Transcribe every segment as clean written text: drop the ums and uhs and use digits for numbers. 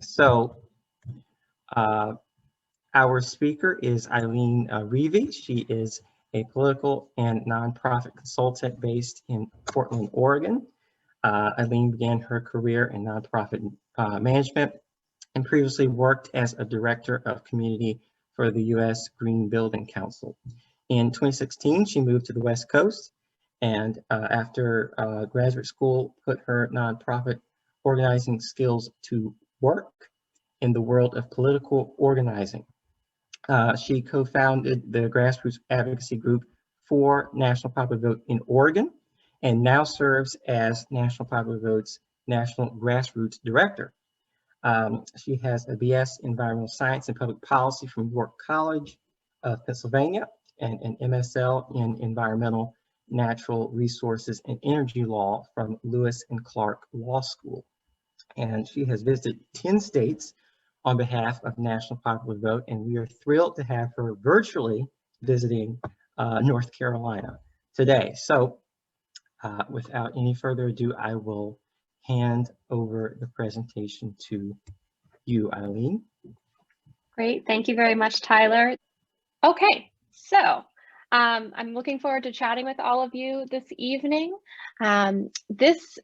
So our speaker is Eileen Reevy. She is a political and nonprofit consultant based in Portland, Oregon. Eileen began her career in nonprofit management and previously worked as a director of community for the U.S. Green Building Council. In 2016, she moved to the West Coast and after graduate school, put her nonprofit organizing skills to work in the world of political organizing. She co-founded the grassroots advocacy group for National Popular Vote in Oregon and now serves as National Popular Vote's National Grassroots Director. She has a BS in Environmental Science and Public Policy from York College of Pennsylvania and an MSL in Environmental, Natural Resources and Energy Law from Lewis and Clark Law School. And she has visited 10 states on behalf of National Popular Vote, and we are thrilled to have her virtually visiting North Carolina today. So without any further ado, I will hand over the presentation to you, Eileen. Great, thank you very much, Tyler. Okay, so I'm looking forward to chatting with all of you this evening. This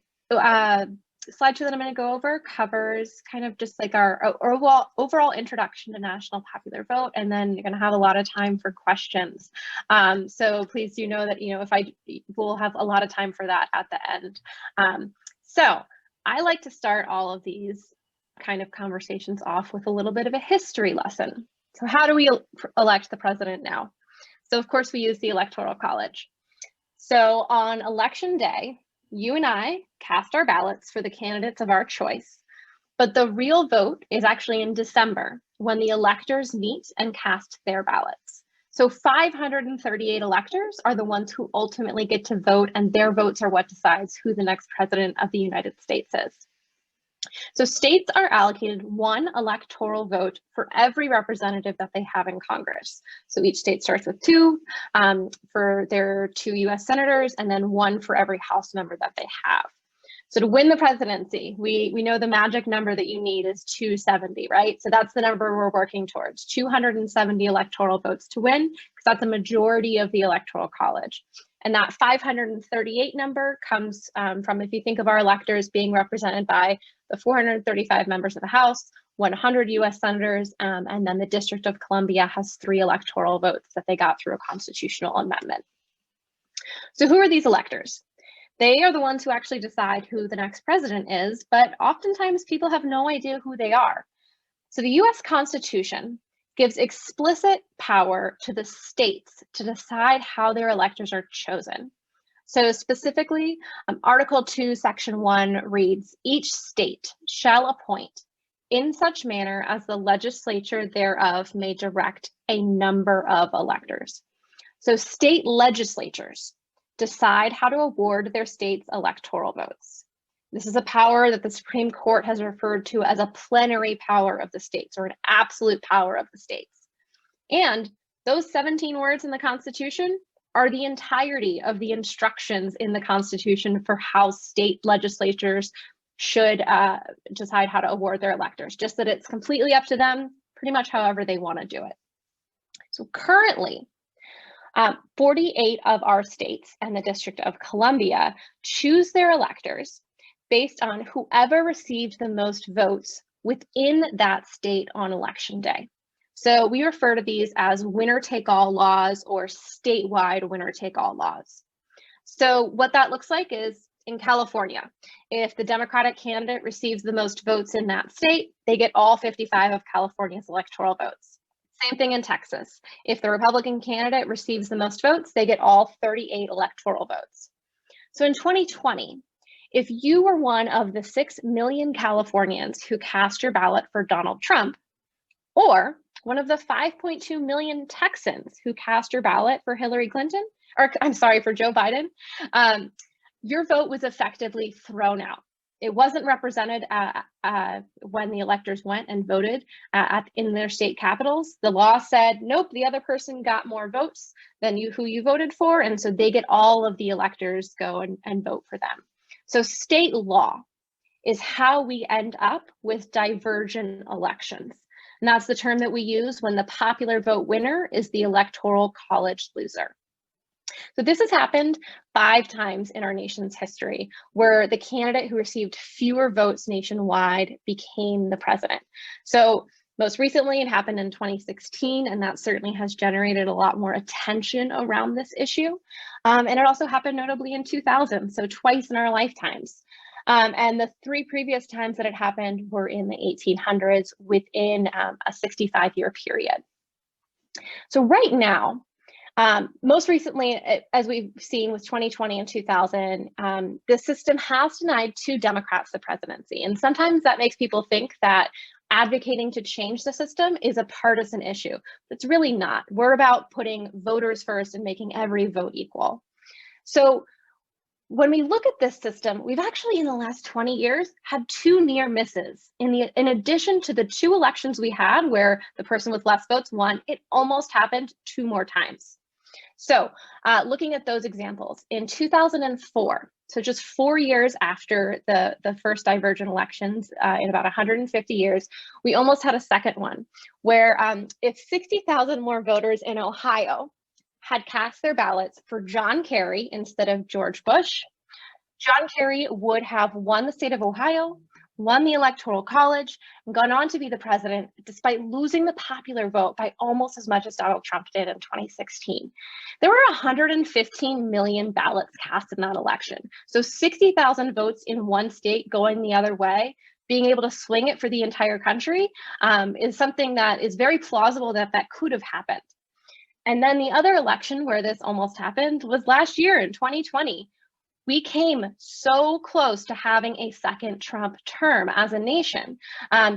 slideshow that I'm going to go over covers kind of just like our overall introduction to National Popular Vote, and then you're going to have a lot of time for questions. So please do know that, we'll have a lot of time for that at the end. So I like to start all of these kind of conversations off with a little bit of a history lesson. So how do we elect the president now? So of course we use the Electoral College. So on election day, you and I cast our ballots for the candidates of our choice, but the real vote is actually in December when the electors meet and cast their ballots. So 538 electors are the ones who ultimately get to vote, and their votes are what decides who the next president of the United States is. So states are allocated one electoral vote for every representative that they have in Congress. So each state starts with two for their 2 US senators, and then one for every House member that they have. So to win the presidency, we know the magic number that you need is 270, right? So that's the number we're working towards, 270 electoral votes to win, because that's a majority of the Electoral College. And that 538 number comes from, if you think of our electors being represented by the 435 members of the House, 100 US senators, and then the District of Columbia has 3 electoral votes that they got through a constitutional amendment. So who are these electors? They are the ones who actually decide who the next president is, but oftentimes people have no idea who they are. So the US Constitution gives explicit power to the states to decide how their electors are chosen. So specifically, Article 2, Section 1 reads, each state shall appoint in such manner as the legislature thereof may direct a number of electors. So state legislatures decide how to award their state's electoral votes. This is a power that the Supreme Court has referred to as a plenary power of the states, or an absolute power of the states. And those 17 words in the Constitution are the entirety of the instructions in the Constitution for how state legislatures should decide how to award their electors, just that it's completely up to them, pretty much however they want to do it. So currently, 48 of our states and the District of Columbia choose their electors based on whoever received the most votes within that state on election day. So we refer to these as winner-take-all laws or statewide winner-take-all laws. So what that looks like is in California, if the Democratic candidate receives the most votes in that state, they get all 55 of California's electoral votes. Same thing in Texas. If the Republican candidate receives the most votes, they get all 38 electoral votes. So in 2020, if you were one of the 6 million Californians who cast your ballot for Donald Trump, or one of the 5.2 million Texans who cast your ballot for Hillary Clinton, or I'm sorry, for Joe Biden, your vote was effectively thrown out. It wasn't represented when the electors went and voted in their state capitals. The law said, nope, the other person got more votes than who you voted for, and so they get all of the electors go and vote for them. So state law is how we end up with divergent elections. And that's the term that we use when the popular vote winner is the Electoral College loser. So this has happened 5 times in our nation's history, where the candidate who received fewer votes nationwide became the president. So most recently, it happened in 2016, and that certainly has generated a lot more attention around this issue. And it also happened notably in 2000, so twice in our lifetimes. And the 3 previous times that it happened were in the 1800s within a 65-year period. So right now, most recently, as we've seen with 2020 and 2000, the system has denied 2 Democrats the presidency. And sometimes that makes people think that advocating to change the system is a partisan issue. It's really not. We're about putting voters first and making every vote equal. So when we look at this system, we've actually in the last 20 years had 2 near misses. In addition to the 2 elections we had where the person with less votes won, it almost happened 2 more times. So looking at those examples, in 2004, so just 4 years after the first divergent elections in about 150 years, we almost had a second one where if 60,000 more voters in Ohio had cast their ballots for John Kerry instead of George Bush, John Kerry would have won the state of Ohio, won the Electoral College, and gone on to be the president, despite losing the popular vote by almost as much as Donald Trump did in 2016. There were 115 million ballots cast in that election. So 60,000 votes in one state going the other way, being able to swing it for the entire country is something that is very plausible that could have happened. And then the other election where this almost happened was last year in 2020. We came so close to having a second Trump term as a nation.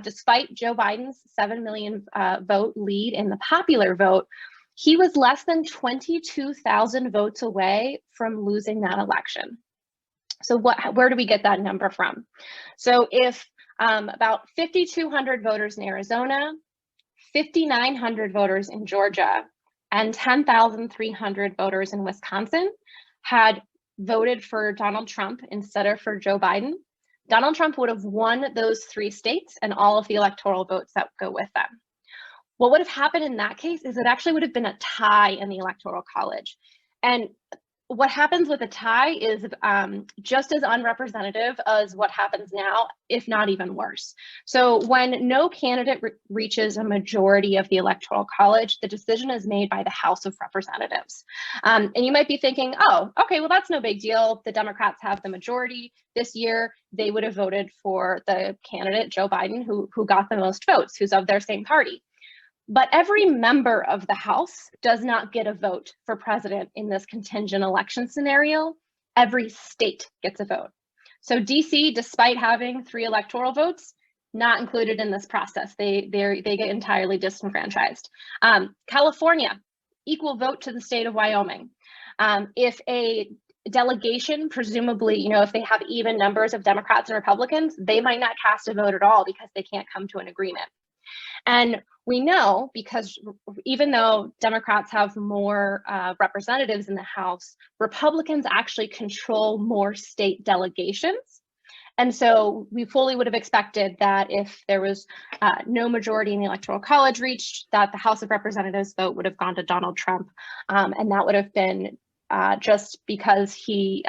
Despite Joe Biden's 7 million vote lead in the popular vote, he was less than 22,000 votes away from losing that election. So where do we get that number from? So if about 5,200 voters in Arizona, 5,900 voters in Georgia, and 10,300 voters in Wisconsin had voted for Donald Trump instead of for Joe Biden, Donald Trump would have won those 3 states and all of the electoral votes that go with them. What would have happened in that case is it actually would have been a tie in the Electoral College. And what happens with a tie is just as unrepresentative as what happens now, if not even worse. So when no candidate reaches a majority of the Electoral College, the decision is made by the House of Representatives. And you might be thinking, oh, okay, well, that's no big deal. The Democrats have the majority. This year, they would have voted for the candidate, Joe Biden, who got the most votes, who's of their same party. But every member of the House does not get a vote for president in this contingent election scenario. Every state gets a vote. So DC, despite having 3 electoral votes, not included in this process. They get entirely disenfranchised. California, equal vote to the state of Wyoming. If a delegation, presumably, if they have even numbers of Democrats and Republicans, they might not cast a vote at all because they can't come to an agreement. And we know because even though Democrats have more representatives in the House, Republicans actually control more state delegations. And so we fully would have expected that if there was no majority in the Electoral College reached, that the House of Representatives vote would have gone to Donald Trump. And that would have been just because he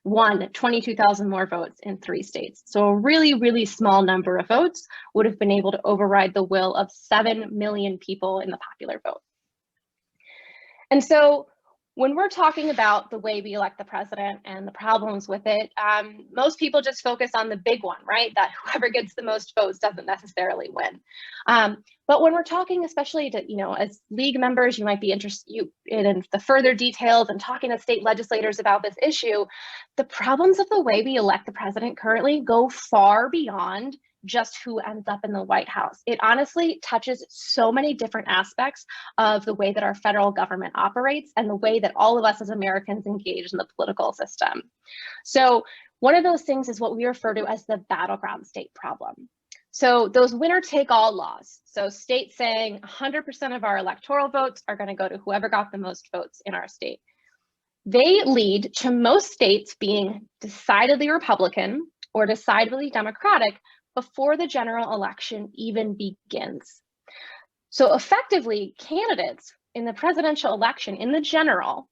won 22,000 more votes in 3 states. So a really, really small number of votes would have been able to override the will of 7 million people in the popular vote. And so when we're talking about the way we elect the president and the problems with it, most people just focus on the big one, right? That whoever gets the most votes doesn't necessarily win. But when we're talking, especially to, as league members, you might be interested in the further details and talking to state legislators about this issue. The problems of the way we elect the president currently go far beyond just who ends up in the White House. It honestly touches so many different aspects of the way that our federal government operates and the way that all of us as Americans engage in the political system. So one of those things is what we refer to as the battleground state problem. So those winner-take-all laws. So states saying 100% of our electoral votes are going to go to whoever got the most votes in our state. They lead to most states being decidedly Republican or decidedly Democratic before the general election even begins. So effectively, candidates in the presidential election, in the general,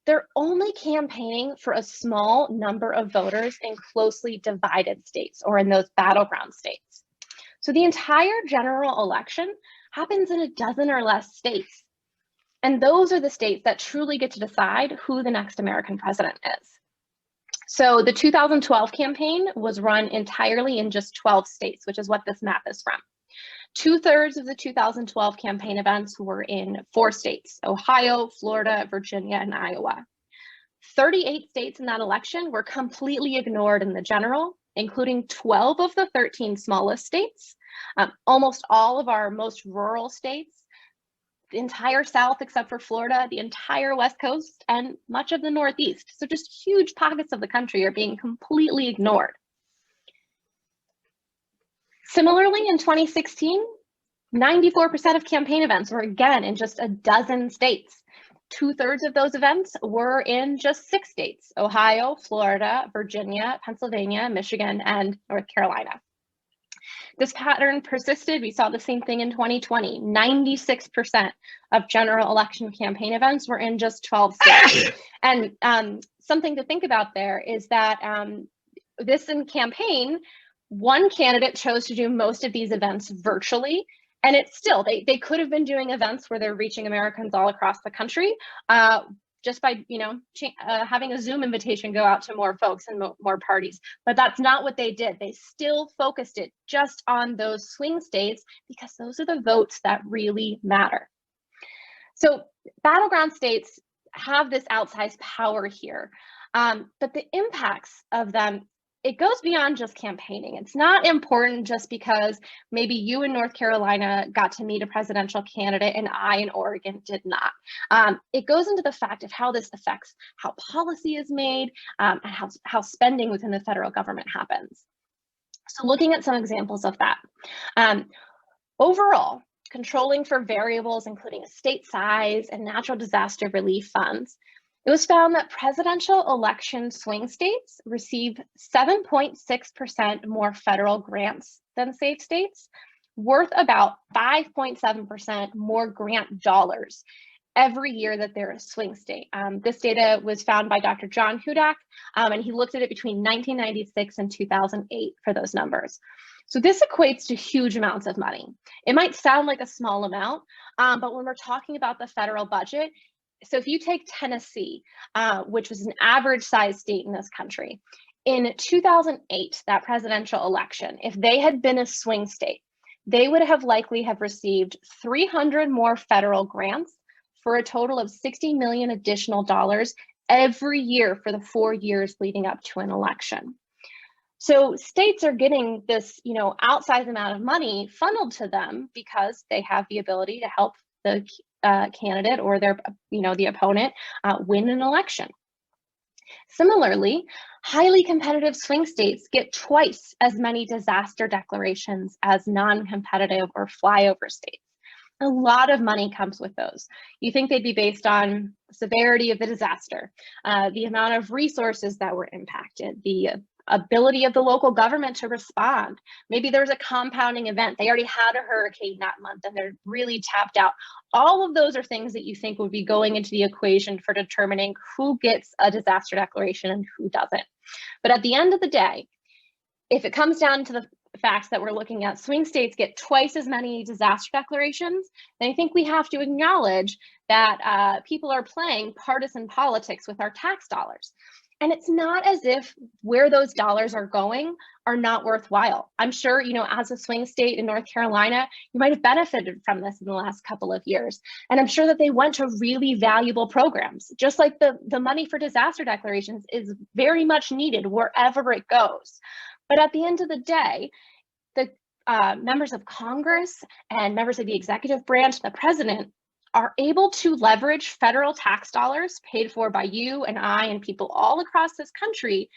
they're only campaigning for a small number of voters in closely divided states or in those battleground states. So the entire general election happens in a dozen or less states. And those are the states that truly get to decide who the next American president is. So the 2012 campaign was run entirely in just 12 states, which is what this map is from. 2/3 of the 2012 campaign events were in 4 states: Ohio, Florida, Virginia, and Iowa. 38 states in that election were completely ignored in the general, including 12 of the 13 smallest states, almost all of our most rural states, the entire South except for Florida, the entire West Coast, and much of the Northeast. So just huge pockets of the country are being completely ignored. Similarly, in 2016, 94% of campaign events were again in just a dozen states. 2/3 of those events were in just 6 states: Ohio, Florida, Virginia, Pennsylvania, Michigan, and North Carolina. This pattern persisted. We saw the same thing in 2020. 96% of general election campaign events were in just 12 states. And something to think about there is that this in campaign, one candidate chose to do most of these events virtually. And it's still, they could have been doing events where they're reaching Americans all across the country just by, having a Zoom invitation go out to more folks and more parties. But that's not what they did. They still focused it just on those swing states because those are the votes that really matter. So battleground states have this outsized power here, but the impacts of them, it goes beyond just campaigning. It's not important just because maybe you in North Carolina got to meet a presidential candidate and I in Oregon did not. It goes into the fact of how this affects how policy is made and how spending within the federal government happens. So looking at some examples of that. Overall, controlling for variables including state size and natural disaster relief funds, it was found that presidential election swing states receive 7.6% more federal grants than safe states, worth about 5.7% more grant dollars every year that they're a swing state. This data was found by Dr. John Hudak, and he looked at it between 1996 and 2008 for those numbers. So this equates to huge amounts of money. It might sound like a small amount, but when we're talking about the federal budget, so if you take Tennessee, which was an average size state in this country, in 2008, that presidential election, if they had been a swing state, they would have likely have received 300 more federal grants for a total of $60 million additional dollars every year for the 4 years leading up to an election. So states are getting this, outsized amount of money funneled to them because they have the ability to help the candidate or their, the opponent win an election. Similarly, highly competitive swing states get twice as many disaster declarations as non-competitive or flyover states. A lot of money comes with those. You think they'd be based on severity of the disaster, the amount of resources that were impacted, the ability of the local government to respond. Maybe there's a compounding event. They already had a hurricane that month and they're really tapped out. All of those are things that you think would be going into the equation for determining who gets a disaster declaration and who doesn't. But at the end of the day, if it comes down to the facts that we're looking at, swing states get twice as many disaster declarations, then I think we have to acknowledge that people are playing partisan politics with our tax dollars. And it's not as if where those dollars are going are not worthwhile. I'm sure, as a swing state in North Carolina, you might have benefited from this in the last couple of years. And I'm sure that they went to really valuable programs, just like the money for disaster declarations is very much needed wherever it goes. But at the end of the day, the members of Congress and members of the executive branch, the president, are able to leverage federal tax dollars paid for by you and I and people all across this country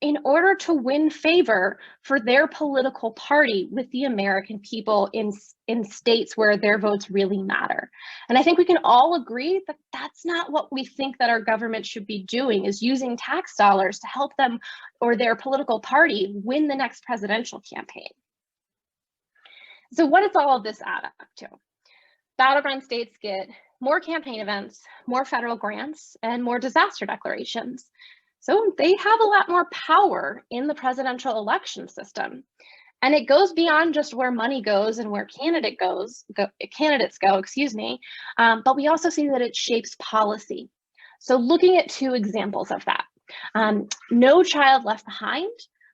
in order to win favor for their political party with the American people in states where their votes really matter. And I think we can all agree that that's not what we think that our government should be doing, is using tax dollars to help them or their political party win the next presidential campaign. So what does all of this add up to? Battleground states get more campaign events, more federal grants, and more disaster declarations. So they have a lot more power in the presidential election system. And it goes beyond just where money goes and where candidates go, but we also see that it shapes policy. So looking at two examples of that. No Child Left Behind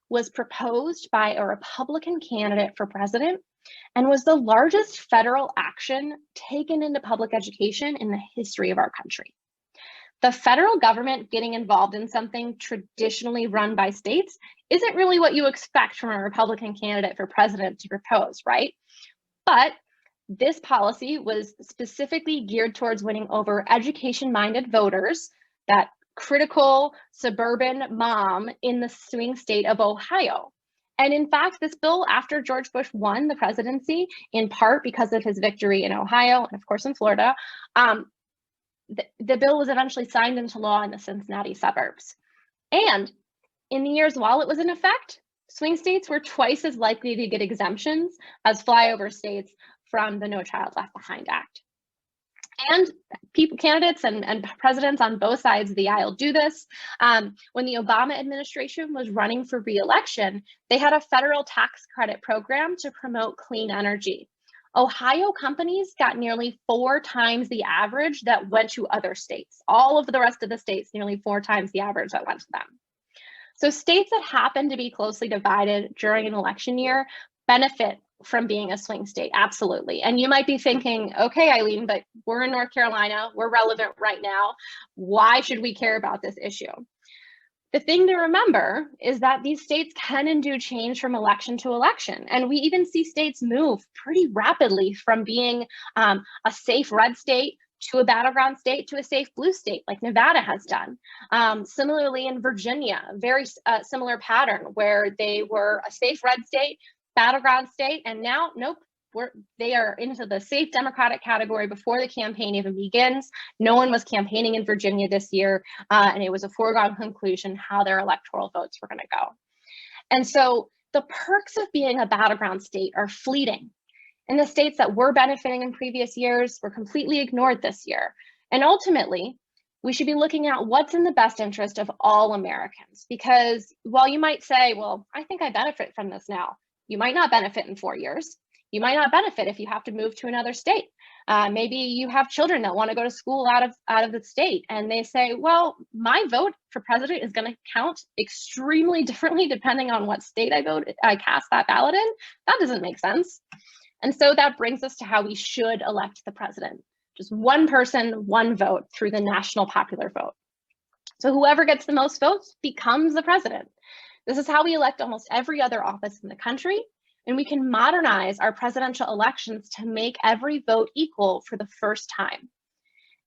was proposed by a Republican candidate for president and was the largest federal action taken into public education in the history of our country. The federal government getting involved in something traditionally run by states isn't really what you expect from a Republican candidate for president to propose, right? But this policy was specifically geared towards winning over education-minded voters, that critical suburban mom in the swing state of Ohio. And in fact, this bill, after George Bush won the presidency, in part because of his victory in Ohio and of course in Florida, the bill was eventually signed into law in the Cincinnati suburbs. And in the years while it was in effect, swing states were twice as likely to get exemptions as flyover states from the No Child Left Behind Act. And candidates and presidents on both sides of the aisle do this. When the Obama administration was running for re-election, they had a federal tax credit program to promote clean energy. Ohio companies got nearly 4 times the average that went to other states. All of the rest of the states, nearly 4 times the average that went to them. So states that happen to be closely divided during an election year benefit from being a swing state, absolutely. And you might be thinking, okay, Eileen, but we're in North Carolina, we're relevant right now. Why should we care about this issue? The thing to remember is that these states can and do change from election to election. And we even see states move pretty rapidly from being a safe red state to a battleground state to a safe blue state, like Nevada has done. Similarly in Virginia, very similar pattern where they were a safe red state, battleground state, and now, nope, they are into the safe Democratic category before the campaign even begins. No one was campaigning in Virginia this year, and it was a foregone conclusion how their electoral votes were going to go. And so the perks of being a battleground state are fleeting. And the states that were benefiting in previous years were completely ignored this year. And ultimately, we should be looking at what's in the best interest of all Americans. Because while you might say, well, I think I benefit from this now, you might not benefit in 4 years. You might not benefit if you have to move to another state. Maybe you have children that want to go to school out of the state, and they say, well, my vote for president is going to count extremely differently depending on what state I cast that ballot in. That doesn't make sense. And so that brings us to how we should elect the president. Just one person, one vote through the national popular vote. So whoever gets the most votes becomes the president. This is how we elect almost every other office in the country. And we can modernize our presidential elections to make every vote equal for the first time.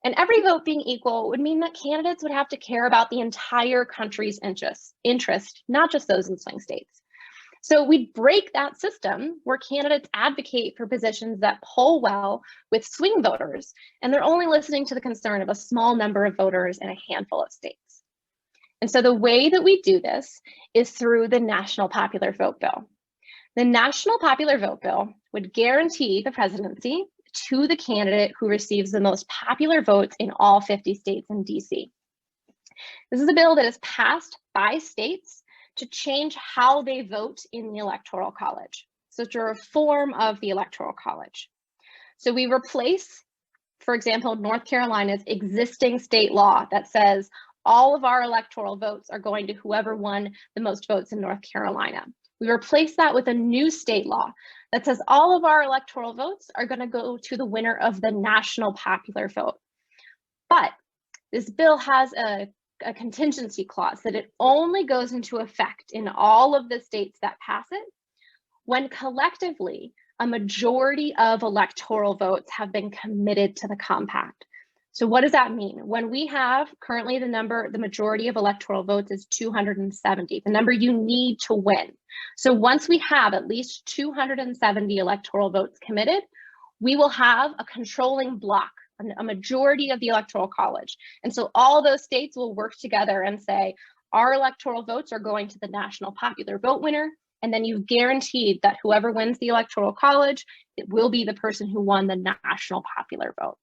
And every vote being equal would mean that candidates would have to care about the entire country's interest, not just those in swing states. So we'd break that system where candidates advocate for positions that poll well with swing voters, and they're only listening to the concern of a small number of voters in a handful of states. And so the way that we do this is through the National Popular Vote Bill. The National Popular Vote Bill would guarantee the presidency to the candidate who receives the most popular votes in all 50 states and DC. This is a bill that is passed by states to change how they vote in the Electoral College. So it's a reform of the Electoral College. So we replace, for example, North Carolina's existing state law that says all of our electoral votes are going to whoever won the most votes in North Carolina. We replace that with a new state law that says all of our electoral votes are going to go to the winner of the national popular vote. But this bill has a contingency clause that it only goes into effect in all of the states that pass it when collectively a majority of electoral votes have been committed to the compact. So what does that mean? When we have currently the majority of electoral votes is 270, the number you need to win. So once we have at least 270 electoral votes committed, we will have a controlling block, a majority of the Electoral College. And so all those states will work together and say, our electoral votes are going to the national popular vote winner. And then you've guaranteed that whoever wins the Electoral College, it will be the person who won the national popular vote.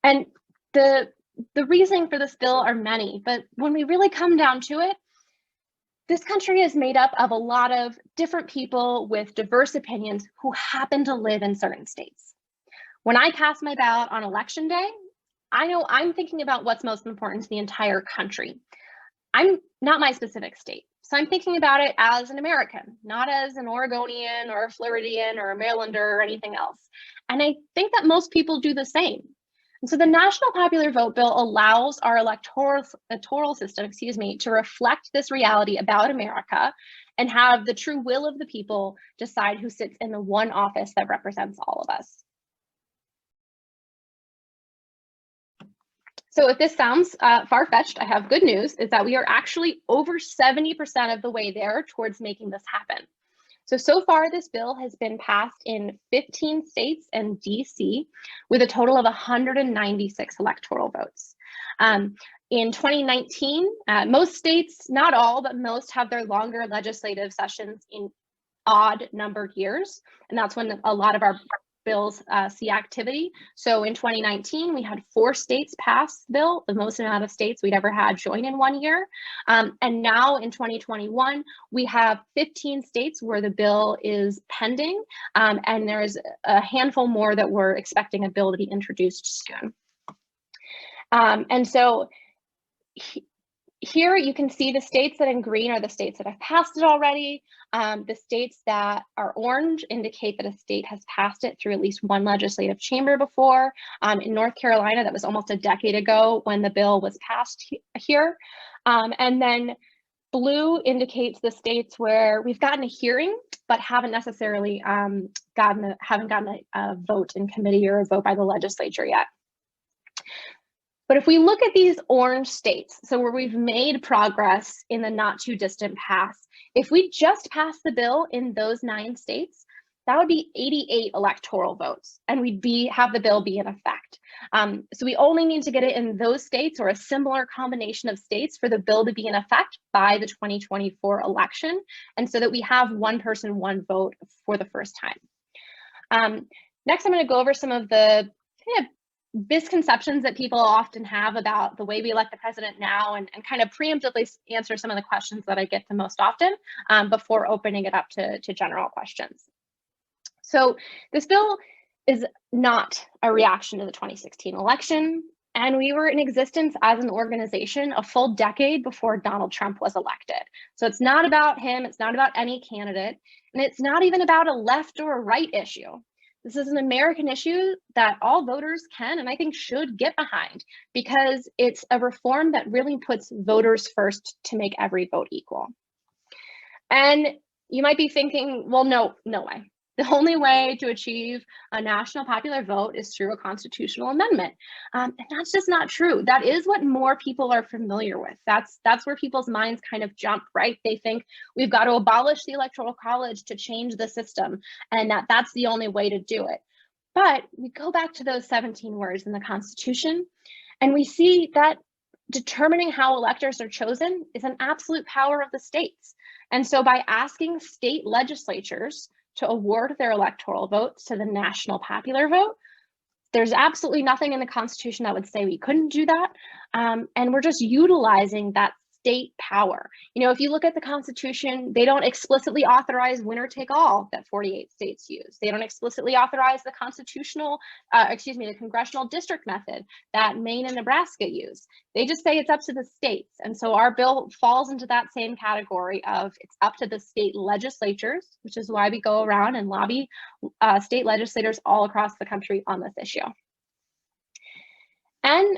And the reasoning for this bill are many, but when we really come down to it, this country is made up of a lot of different people with diverse opinions who happen to live in certain states. When I cast my ballot on election day, I know I'm thinking about what's most important to the entire country. I'm not my specific state. So I'm thinking about it as an American, not as an Oregonian or a Floridian or a Marylander or anything else. And I think that most people do the same. And so the National Popular Vote Bill allows our electoral system, to reflect this reality about America and have the true will of the people decide who sits in the one office that represents all of us. So if this sounds far-fetched, I have good news, is that we are actually over 70% of the way there towards making this happen. So far, this bill has been passed in 15 states and DC with a total of 196 electoral votes. In 2019, most states, not all, but most have their longer legislative sessions in odd numbered years. And that's when a lot of our bills see activity. So in 2019, we had 4 states pass the bill, the most amount of states we'd ever had join in one year. And now in 2021, we have 15 states where the bill is pending, and there's a handful more that we're expecting a bill to be introduced soon. And so here you can see the states that in green are the states that have passed it already. The states that are orange indicate that a state has passed it through at least one legislative chamber before. In North Carolina, that was almost a decade ago when the bill was passed here. And then blue indicates the states where we've gotten a hearing, but haven't necessarily gotten a vote in committee or a vote by the legislature yet. But if we look at these orange states, so where we've made progress in the not too distant past, if we just pass the bill in those 9 states, that would be 88 electoral votes, and we'd have the bill be in effect. So we only need to get it in those states or a similar combination of states for the bill to be in effect by the 2024 election, and so that we have one person, one vote for the first time. Next, I'm going to go over some of the kind of misconceptions that people often have about the way we elect the president now, and kind of preemptively answer some of the questions that I get the most often before opening it up to general questions. So this bill is not a reaction to the 2016 election, and we were in existence as an organization a full decade before Donald Trump was elected. So it's not about him, it's not about any candidate, and it's not even about a left or a right issue. This is an American issue that all voters can and I think should get behind, because it's a reform that really puts voters first to make every vote equal. And you might be thinking, well, no way. The only way to achieve a national popular vote is through a constitutional amendment. And that's just not true. That is what more people are familiar with. That's where people's minds kind of jump, right? They think we've got to abolish the Electoral College to change the system, and that's the only way to do it. But we go back to those 17 words in the Constitution, and we see that determining how electors are chosen is an absolute power of the states. And so by asking state legislatures to award their electoral votes to the national popular vote, there's absolutely nothing in the Constitution that would say we couldn't do that. And we're just utilizing that state power. You know, if you look at the Constitution, they don't explicitly authorize winner take all that 48 states use. They don't explicitly authorize the the congressional district method that Maine and Nebraska use. They just say it's up to the states. And so our bill falls into that same category of it's up to the state legislatures, which is why we go around and lobby state legislators all across the country on this issue. And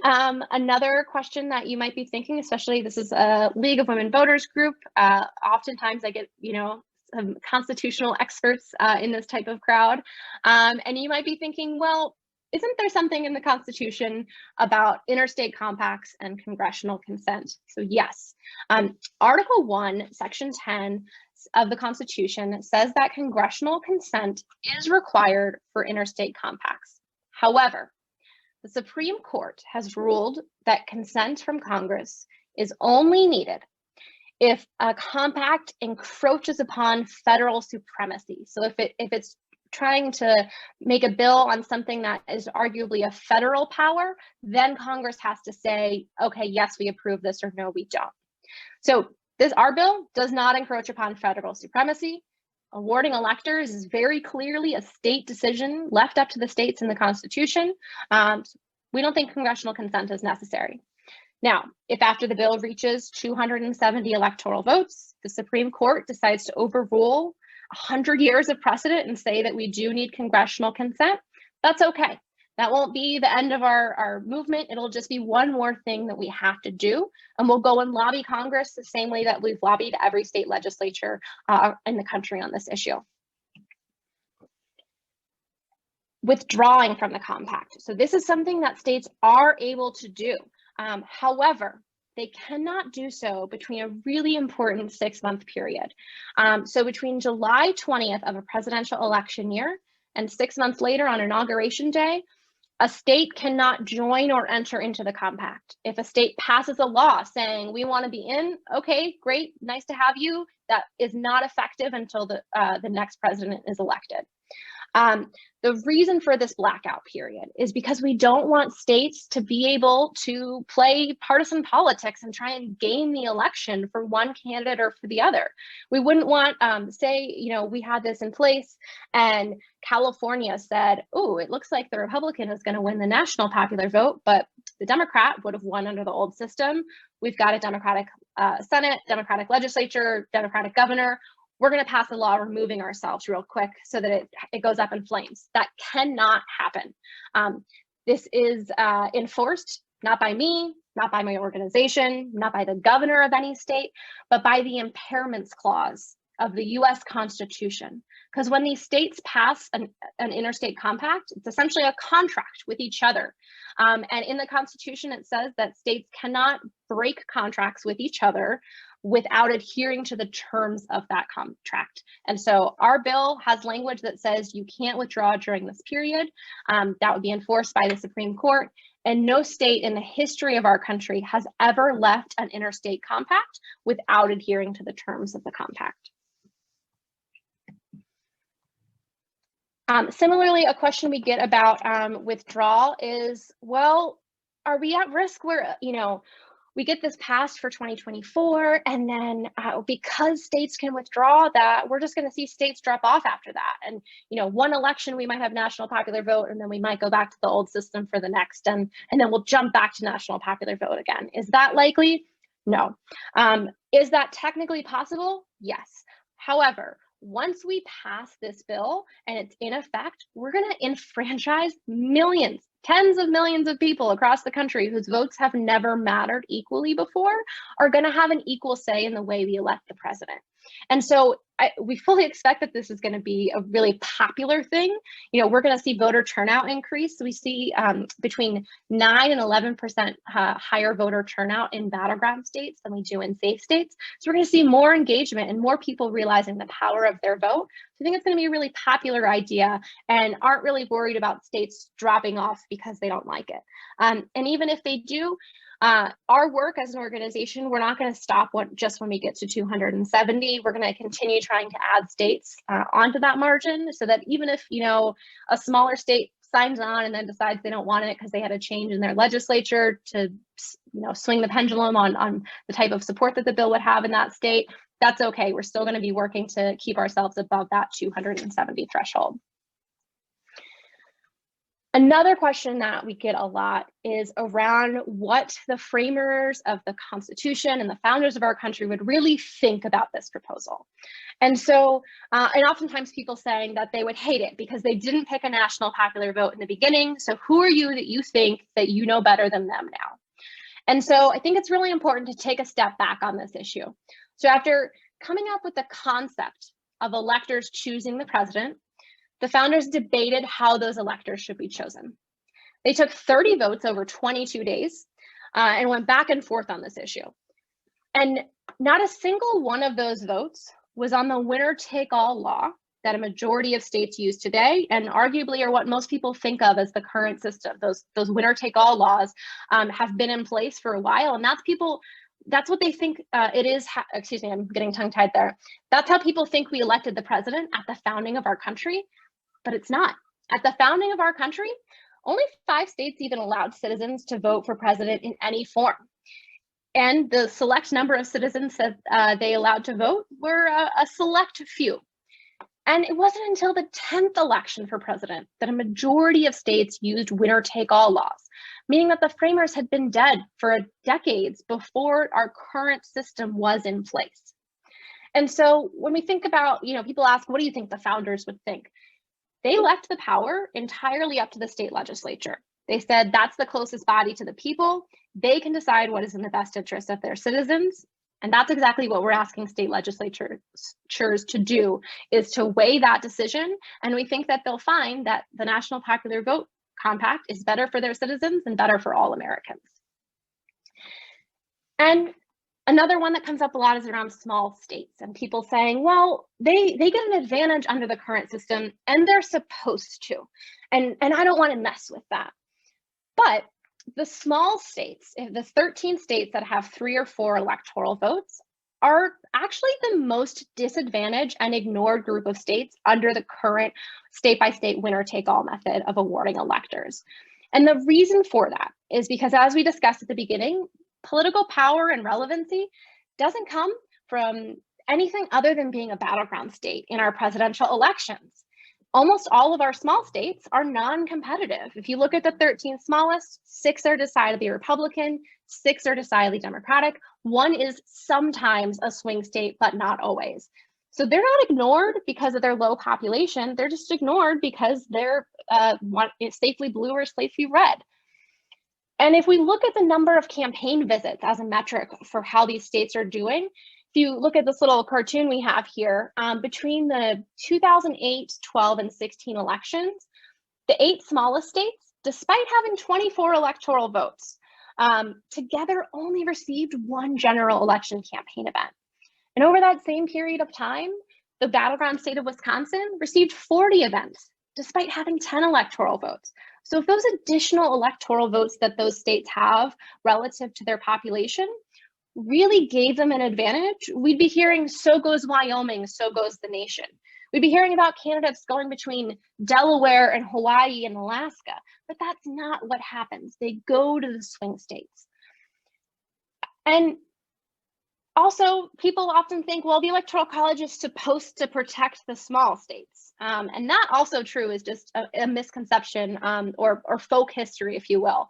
another question that you might be thinking, especially this is a League of Women Voters group, oftentimes I get, some constitutional experts in this type of crowd. And you might be thinking, well, isn't there something in the Constitution about interstate compacts and congressional consent? So yes, Article 1, Section 10 of the Constitution says that congressional consent is required for interstate compacts. However, the Supreme Court has ruled that consent from Congress is only needed if a compact encroaches upon federal supremacy. So if it's trying to make a bill on something that is arguably a federal power, then Congress has to say, okay, yes, we approve this, or no, we don't. So our bill does not encroach upon federal supremacy. Awarding electors is very clearly a state decision left up to the states in the Constitution. We don't think congressional consent is necessary. Now, if after the bill reaches 270 electoral votes, the Supreme Court decides to overrule 100 years of precedent and say that we do need congressional consent, that's okay. That won't be the end of our movement. It'll just be one more thing that we have to do. And we'll go and lobby Congress the same way that we've lobbied every state legislature in the country on this issue. Withdrawing from the compact. So this is something that states are able to do. However, they cannot do so between a really important 6-month period. So between July 20th of a presidential election year and 6 months later on Inauguration Day, a state cannot join or enter into the compact. If a state passes a law saying we want to be in, okay, great, nice to have you, that is not effective until the next president is elected. The reason for this blackout period is because we don't want states to be able to play partisan politics and try and game the election for one candidate or for the other. We wouldn't want, say, we had this in place and California said, oh, it looks like the Republican is going to win the national popular vote, but the Democrat would have won under the old system. We've got a Democratic Senate, Democratic legislature, Democratic governor. We're going to pass a law removing ourselves real quick so that it goes up in flames. That cannot happen. This is enforced not by me, not by my organization, not by the governor of any state, but by the impairments clause of the US Constitution. Because when these states pass an interstate compact, it's essentially a contract with each other. And in the Constitution, it says that states cannot break contracts with each other without adhering to the terms of that contract. And so our bill has language that says you can't withdraw during this period. That would be enforced by the Supreme Court. And no state in the history of our country has ever left an interstate compact without adhering to the terms of the compact. Similarly, a question we get about withdrawal is, well, are we at risk where, we get this passed for 2024, and then because states can withdraw that, we're just going to see states drop off after that. And, one election, we might have national popular vote, and then we might go back to the old system for the next, and then we'll jump back to national popular vote again. Is that likely? No. Is that technically possible? Yes. However, once we pass this bill and it's in effect, we're going to enfranchise millions, tens of millions of people across the country whose votes have never mattered equally before are going to have an equal say in the way we elect the president. And so we fully expect that this is going to be a really popular thing. We're going to see voter turnout increase. So we see between 9 and 11% higher voter turnout in battleground states than we do in safe states. So we're going to see more engagement and more people realizing the power of their vote. So I think it's going to be a really popular idea and aren't really worried about states dropping off because they don't like it. And even if they do, our work as an organization, we're not going to stop just when we get to 270. We're going to continue trying to add states onto that margin so that even if, a smaller state signs on and then decides they don't want it because they had a change in their legislature to, swing the pendulum on the type of support that the bill would have in that state, that's okay. We're still going to be working to keep ourselves above that 270 threshold. Another question that we get a lot is around what the framers of the Constitution and the founders of our country would really think about this proposal. And so, and oftentimes people saying that they would hate it because they didn't pick a national popular vote in the beginning. So who are you that you think that you know better than them now? And so I think it's really important to take a step back on this issue. So after coming up with the concept of electors choosing the president, the founders debated how those electors should be chosen. They took 30 votes over 22 days and went back and forth on this issue. And not a single one of those votes was on the winner-take-all law that a majority of states use today, and arguably are what most people think of as the current system. Those winner-take-all laws have been in place for a while, and that's what they think it is. Excuse me, I'm getting tongue-tied there. That's how people think we elected the president at the founding of our country, but it's not. At the founding of our country, only 5 states even allowed citizens to vote for president in any form. And the select number of citizens that they allowed to vote were a select few. And it wasn't until the 10th election for president that a majority of states used winner-take-all laws, meaning that the framers had been dead for decades before our current system was in place. And so when we think about, people ask, what do you think the founders would think? They left the power entirely up to the state legislature. They said that's the closest body to the people. They can decide what is in the best interest of their citizens. And that's exactly what we're asking state legislatures to do, is to weigh that decision. And we think that they'll find that the National Popular Vote Compact is better for their citizens and better for all Americans. And another one that comes up a lot is around small states and people saying, well, they get an advantage under the current system and they're supposed to. And I don't want to mess with that. But the small states, the 13 states that have 3 or 4 electoral votes, are actually the most disadvantaged and ignored group of states under the current state-by-state winner-take-all method of awarding electors. And the reason for that is because, as we discussed at the beginning, political power and relevancy doesn't come from anything other than being a battleground state in our presidential elections. Almost all of our small states are non-competitive. If you look at the 13 smallest, 6 are decidedly Republican, 6 are decidedly Democratic, 1 is sometimes a swing state, but not always. So they're not ignored because of their low population, they're just ignored because they're safely blue or safely red. And if we look at the number of campaign visits as a metric for how these states are doing, if you look at this little cartoon we have here, between the 2008, 12, and 16 elections, the 8 smallest states, despite having 24 electoral votes, together only received 1 general election campaign event. And over that same period of time, the battleground state of Wisconsin received 40 events, despite having 10 electoral votes. So if those additional electoral votes that those states have relative to their population really gave them an advantage, we'd be hearing, so goes Wyoming, so goes the nation. We'd be hearing about candidates going between Delaware and Hawaii and Alaska, but that's not what happens. They go to the swing states. And also, people often think, well, the Electoral College is supposed to protect the small states. And that also true is just a misconception or folk history, if you will.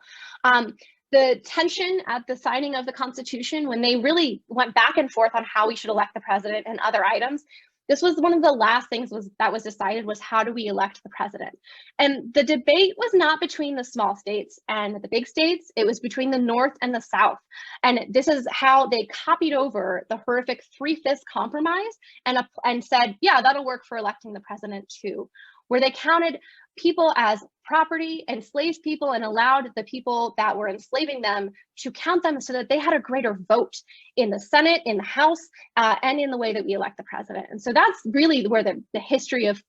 The tension at the signing of the Constitution, when they really went back and forth on how we should elect the president and other items, this was one of the last things that was decided, was how do we elect the president? And the debate was not between the small states and the big states, it was between the North and the South. And this is how they copied over the horrific 3/5 compromise and said, yeah, that'll work for electing the president too, where they counted people as property, enslaved people, and allowed the people that were enslaving them to count them so that they had a greater vote in the Senate, in the House, and in the way that we elect the president. And so that's really where the history of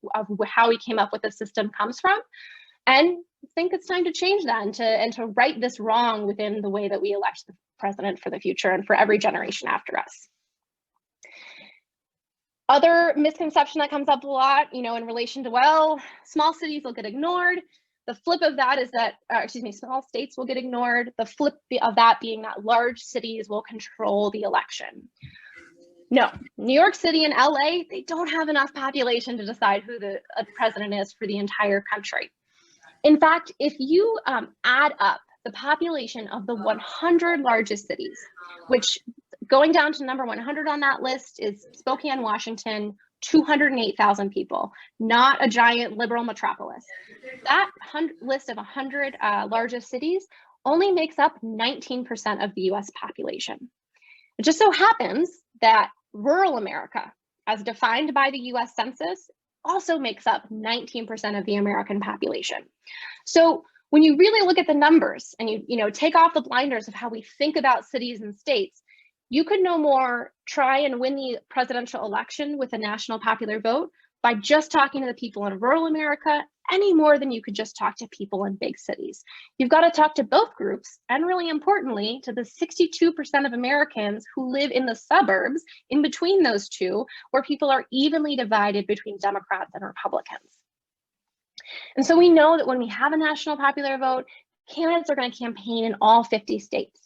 how we came up with the system comes from. And I think it's time to change that and to right this wrong within the way that we elect the president for the future and for every generation after us. Other misconception that comes up a lot, in relation to, well, small cities will get ignored. The flip of that is that, small states will get ignored. The flip of that being that large cities will control the election. No, New York City and LA, they don't have enough population to decide who the president is for the entire country. In fact, if you add up the population of the 100 largest cities, which going down to number 100 on that list is Spokane, Washington, 208,000 people, not a giant liberal metropolis. That list of 100 largest cities only makes up 19% of the US population. It just so happens that rural America, as defined by the US Census, also makes up 19% of the American population. So when you really look at the numbers and you take off the blinders of how we think about cities and states, you could no more try and win the presidential election with a national popular vote by just talking to the people in rural America any more than you could just talk to people in big cities. You've got to talk to both groups, and really importantly, to the 62% of Americans who live in the suburbs in between those two, where people are evenly divided between Democrats and Republicans. And so we know that when we have a national popular vote, candidates are going to campaign in all 50 states.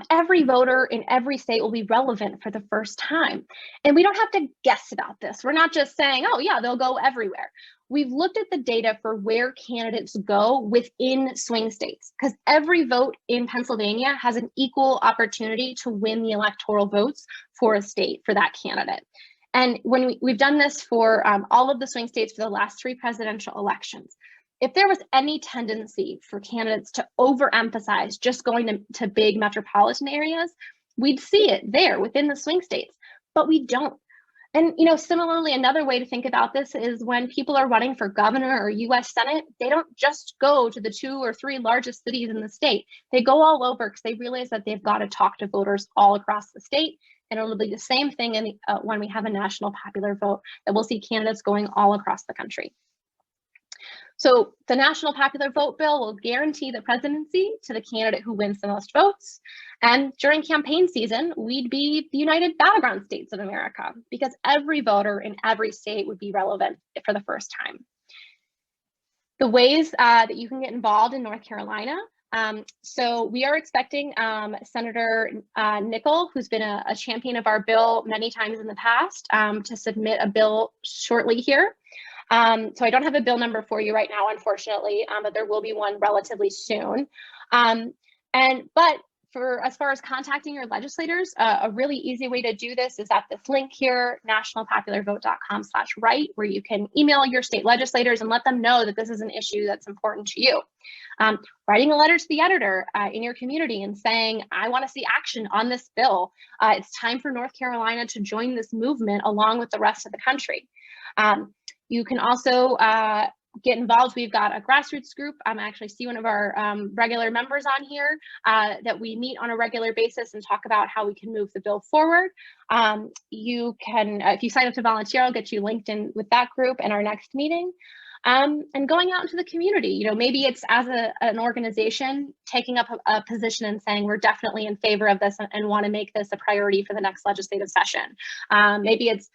Every voter in every state will be relevant for the first time. And we don't have to guess about this. We're not just saying, oh yeah, they'll go everywhere. We've looked at the data for where candidates go within swing states, because every vote in Pennsylvania has an equal opportunity to win the electoral votes for a state for that candidate. And when we've done this for all of the swing states for the last 3 presidential elections, if there was any tendency for candidates to overemphasize just going to big metropolitan areas, we'd see it there within the swing states, but we don't. And similarly, another way to think about this is when people are running for governor or US Senate, they don't just go to the 2 or 3 largest cities in the state. They go all over because they realize that they've got to talk to voters all across the state. And it'll be the same thing when we have a national popular vote, that we'll see candidates going all across the country. So the national popular vote bill will guarantee the presidency to the candidate who wins the most votes. And during campaign season, we'd be the United Battleground States of America, because every voter in every state would be relevant for the first time. The ways that you can get involved in North Carolina. So we are expecting Senator Nickel, who's been a champion of our bill many times in the past, to submit a bill shortly here. So I don't have a bill number for you right now, unfortunately, but there will be one relatively soon. But as far as contacting your legislators, a really easy way to do this is at this link here, nationalpopularvote.com/write, where you can email your state legislators and let them know that this is an issue that's important to you. Writing a letter to the editor in your community and saying, I want to see action on this bill. It's time for North Carolina to join this movement along with the rest of the country. You can also get involved. We've got a grassroots group. I actually see one of our regular members on here that we meet on a regular basis and talk about how we can move the bill forward. You can, if you sign up to volunteer, I'll get you linked in with that group in our next meeting. And going out into the community, maybe it's as an organization taking up a position and saying we're definitely in favor of this and want to make this a priority for the next legislative session. Maybe it's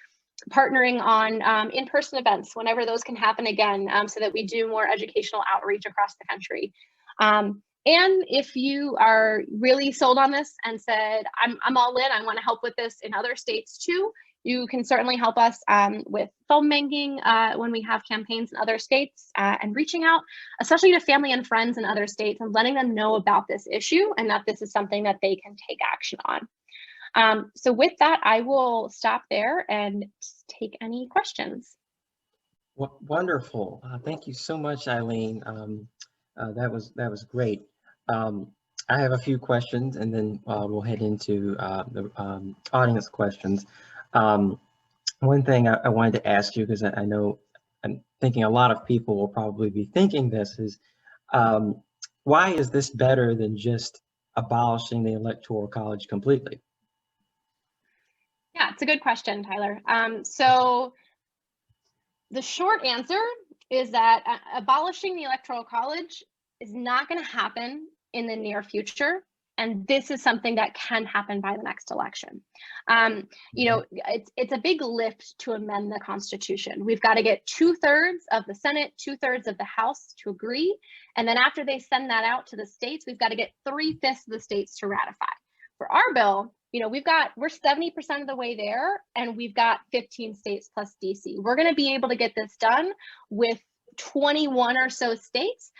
partnering on in-person events whenever those can happen again, so that we do more educational outreach across the country. And if you are really sold on this and said, I'm all in, I want to help with this in other states too, you can certainly help us with phone banking when we have campaigns in other states, and reaching out, especially to family and friends in other states, and letting them know about this issue and that this is something that they can take action on. So with that, I will stop there and take any questions. Wonderful. Thank you so much, Eileen. That was great. I have a few questions, and then we'll head into the audience questions. One thing I wanted to ask you, because I know I'm thinking a lot of people will probably be thinking this, is why is this better than just abolishing the Electoral College completely? Yeah, it's a good question, Tyler. So the short answer is that abolishing the Electoral College is not going to happen in the near future. And this is something that can happen by the next election. It's a big lift to amend the Constitution. We've got to get 2/3 of the Senate, 2/3 of the House to agree. And then after they send that out to the states, we've got to get 3/5 of the states to ratify. For our bill, we're 70% of the way there, and we've got 15 states plus DC. We're going to be able to get this done with 21 or so states,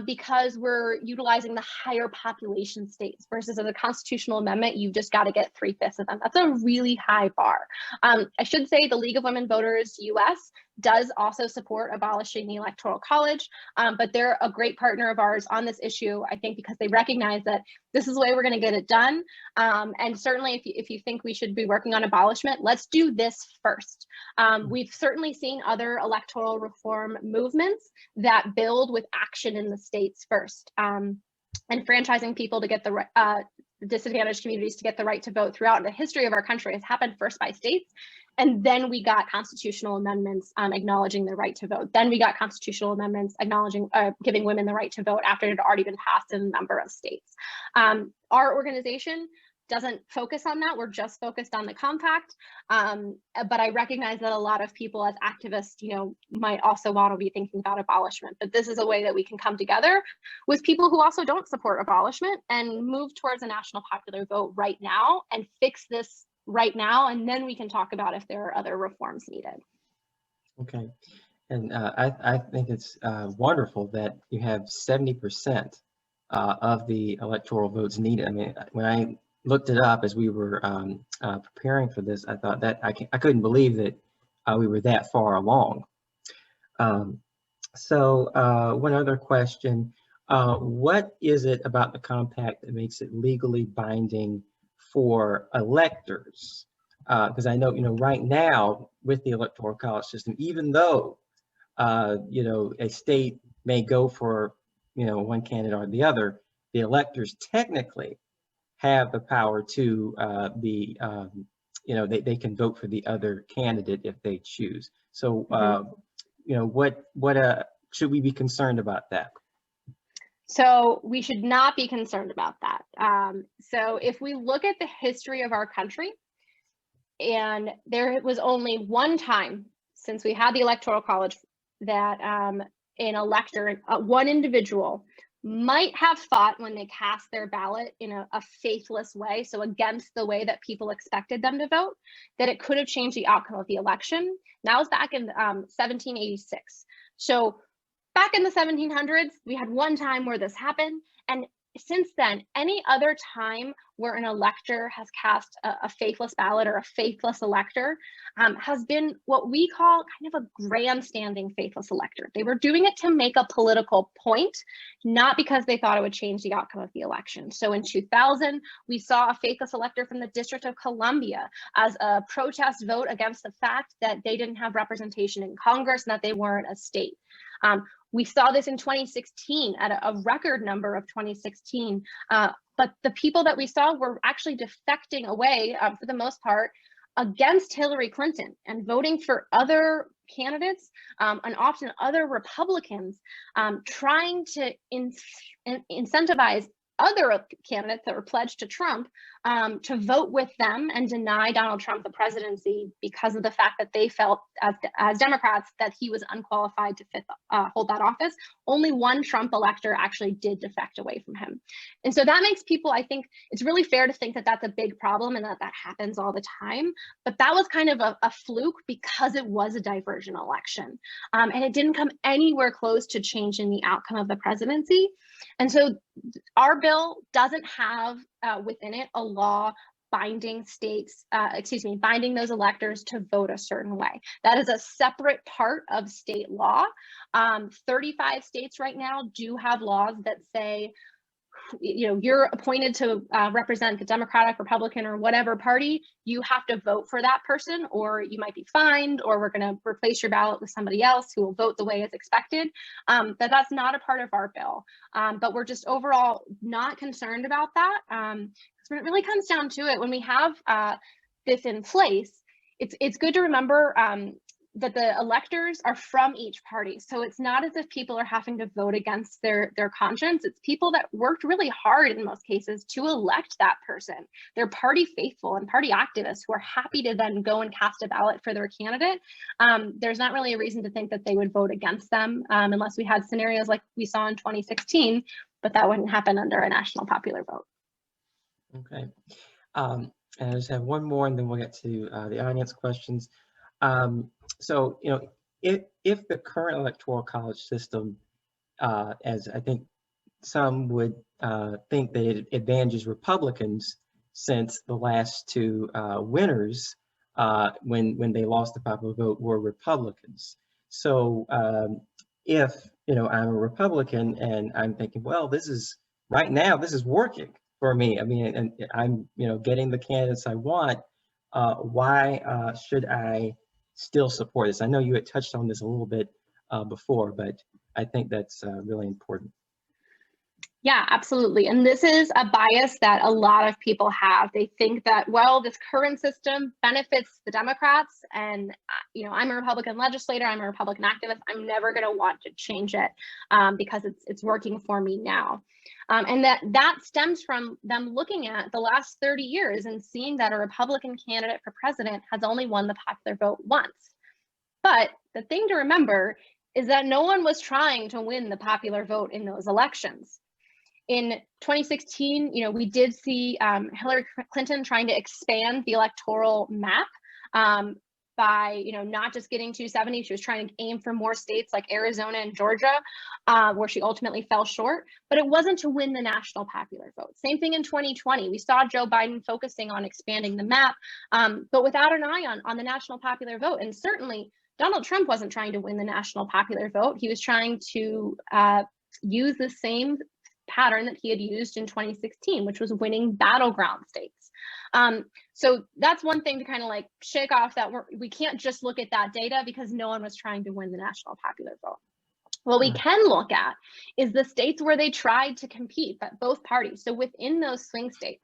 because we're utilizing the higher population states, versus as a constitutional amendment, you've just got to get 3/5 of them. That's a really high bar. I should say the League of Women Voters US, does also support abolishing the Electoral College, but they're a great partner of ours on this issue, I think, because they recognize that this is the way we're going to get it done. And certainly, if you think we should be working on abolishment, let's do this first. We've certainly seen other electoral reform movements that build with action in the states first. Enfranchising people to get the disadvantaged communities to get the right to vote throughout the history of our country has happened first by states. And then we got constitutional amendments acknowledging the right to vote. Then we got constitutional amendments acknowledging, giving women the right to vote after it had already been passed in a number of states. Our organization doesn't focus on that. We're just focused on the compact. But I recognize that a lot of people as activists, might also want to be thinking about abolishment. But this is a way that we can come together with people who also don't support abolishment and move towards a national popular vote right now and fix this right now. And then we can talk about if there are other reforms needed. Okay. And I think it's wonderful that you have 70% of the electoral votes needed. I mean, when I looked it up as we were preparing for this, I thought that I couldn't believe that we were that far along. So one other question, what is it about the compact that makes it legally binding for electors? Because I know, right now with the Electoral College system, even though, a state may go for, one candidate or the other, the electors technically have the power to they can vote for the other candidate if they choose. So, what should we be concerned about that? So we should not be concerned about that. So if we look at the history of our country, and there was only one time since we had the Electoral College that an elector, one individual, might have thought when they cast their ballot in a faithless way, so against the way that people expected them to vote, that it could have changed the outcome of the election. That was back in 1786. So back in the 1700s, we had one time where this happened. And since then, any other time where an elector has cast a faithless ballot or a faithless elector has been what we call kind of a grandstanding faithless elector. They were doing it to make a political point, not because they thought it would change the outcome of the election. So in 2000, we saw a faithless elector from the District of Columbia as a protest vote against the fact that they didn't have representation in Congress and that they weren't a state. We saw this in 2016 at a record number of 2016, but the people that we saw were actually defecting away for the most part against Hillary Clinton and voting for other candidates and often other Republicans, trying to incentivize other candidates that were pledged to Trump to vote with them and deny Donald Trump the presidency because of the fact that they felt as Democrats that he was unqualified to hold that office. Only one Trump elector actually did defect away from him. And so that makes people, I think it's really fair to think that that's a big problem and that happens all the time. But that was kind of a fluke because it was a diversion election. And it didn't come anywhere close to changing the outcome of the presidency. And so our bill doesn't have within it a law binding states, binding those electors to vote a certain way. That is a separate part of state law. 35 states right now do have laws that say, you're appointed to represent the Democratic, Republican, or whatever party, you have to vote for that person, or you might be fined, or we're going to replace your ballot with somebody else who will vote the way it's expected. That's not a part of our bill. But we're just overall not concerned about that. Because when it really comes down to it, when we have this in place, it's good to remember that the electors are from each party. So it's not as if people are having to vote against their conscience. It's people that worked really hard in most cases to elect that person. They're party faithful and party activists who are happy to then go and cast a ballot for their candidate. There's not really a reason to think that they would vote against them unless we had scenarios like we saw in 2016, but that wouldn't happen under a national popular vote. Okay. And I just have one more and then we'll get to the audience questions. So, if the current Electoral College system, as I think some would think that it advantages Republicans, since the last two winners, when they lost the popular vote, were Republicans. So if, I'm a Republican and I'm thinking, well, right now, this is working for me. I mean, and I'm, getting the candidates I want. Why should I still support this? I know you had touched on this a little bit before, but I think that's really important. Yeah, absolutely. And this is a bias that a lot of people have. They think that, well, this current system benefits the Democrats, and I'm a Republican legislator, I'm a Republican activist, I'm never going to want to change it because it's working for me now. And that stems from them looking at the last 30 years and seeing that a Republican candidate for president has only won the popular vote once. But the thing to remember is that no one was trying to win the popular vote in those elections. In 2016, we did see Hillary Clinton trying to expand the electoral map by, not just getting 270. She was trying to aim for more states like Arizona and Georgia, where she ultimately fell short. But it wasn't to win the national popular vote. Same thing in 2020. We saw Joe Biden focusing on expanding the map, but without an eye on the national popular vote. And certainly, Donald Trump wasn't trying to win the national popular vote. He was trying to use the same pattern that he had used in 2016, which was winning battleground states. So that's one thing to kind of like shake off, that we can't just look at that data because no one was trying to win the national popular vote. What we can look at is the states where they tried to compete, but both parties. So within those swing states,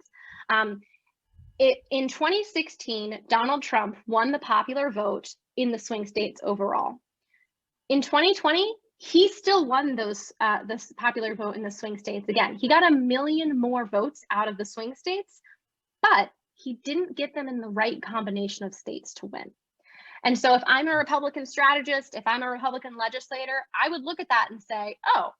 in 2016, Donald Trump won the popular vote in the swing states overall. In 2020, he still won this popular vote in the swing states. Again, he got 1 million more votes out of the swing states, but he didn't get them in the right combination of states to win. And so if I'm a Republican strategist, if I'm a Republican legislator, I would look at that and say, oh,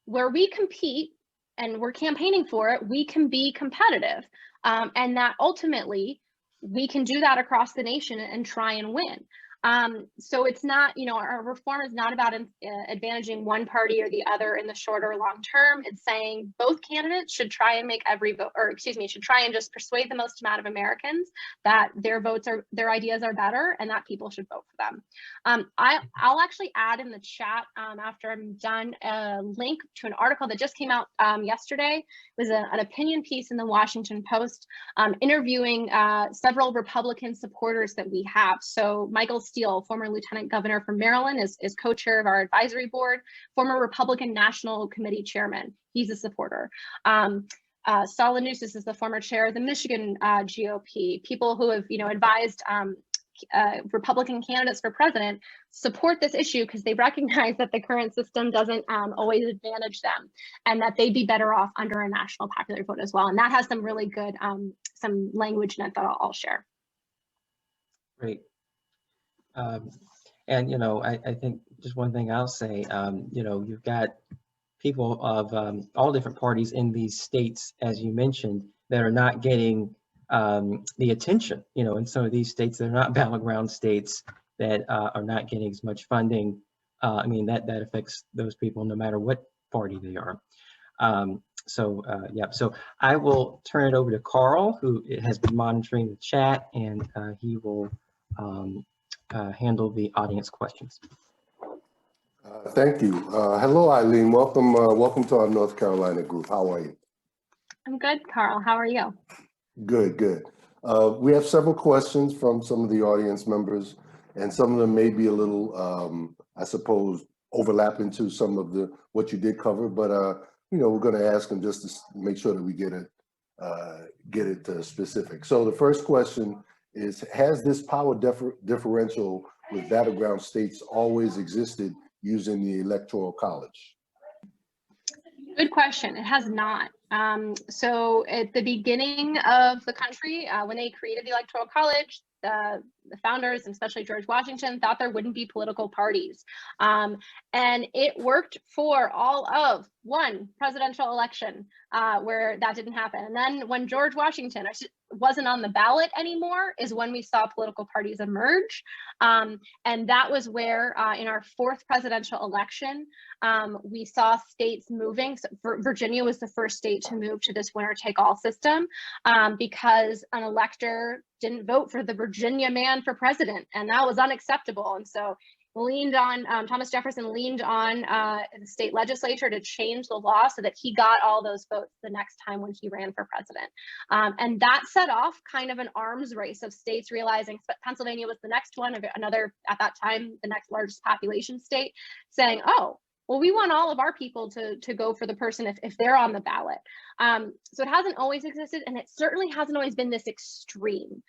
where we compete and we're campaigning for it, we can be competitive. And that ultimately we can do that across the nation and try and win. So it's not, our reform is not about advantaging one party or the other in the short or long term. It's saying both candidates should try and make every vote, should try and just persuade the most amount of Americans that their ideas are better and that people should vote for them. I'll actually add in the chat after I'm done a link to an article that just came out yesterday. It was an opinion piece in the Washington Post interviewing several Republican supporters that we have. So Michael Steele, former Lieutenant Governor from Maryland, is co-chair of our advisory board, former Republican National Committee chairman. He's a supporter. Solonousis is the former chair of the Michigan GOP. People who have, advised Republican candidates for president support this issue because they recognize that the current system doesn't always advantage them, and that they'd be better off under a national popular vote as well. And that has some really good, some language in it that I'll share. Great. And, I think just one thing I'll say, you've got people of all different parties in these states, as you mentioned, that are not getting the attention, in some of these states. They're not battleground states that are not getting as much funding. I mean, that affects those people no matter what party they are. So I will turn it over to Carl, who has been monitoring the chat, and he will handle the audience questions. Thank you. Hello, Eileen. Welcome to our North Carolina group. How are you? I'm good, Carl. How are you? Good, good. We have several questions from some of the audience members, and some of them may be a little, I suppose, overlapping to some of what you did cover. But we're going to ask them just to make sure that we get it specific. So the first question is, has this power differential with battleground states always existed using the Electoral College? Good question. It has not. So at the beginning of the country, when they created the Electoral College, the founders, and especially George Washington, thought there wouldn't be political parties. And it worked for all of one presidential election where that didn't happen. And then when George Washington wasn't on the ballot anymore is when we saw political parties emerge. And that was where in our fourth presidential election, we saw states moving. So Virginia was the first state to move to this winner-take-all system because an elector didn't vote for the Virginia man for president, and that was unacceptable. And so Thomas Jefferson leaned on the state legislature to change the law so that he got all those votes the next time when he ran for president. And that set off kind of an arms race of states realizing Pennsylvania was the next one, another, at that time, the next largest population state, saying, oh, well, we want all of our people to go for the person if they're on the ballot. So it hasn't always existed, and it certainly hasn't always been this extreme,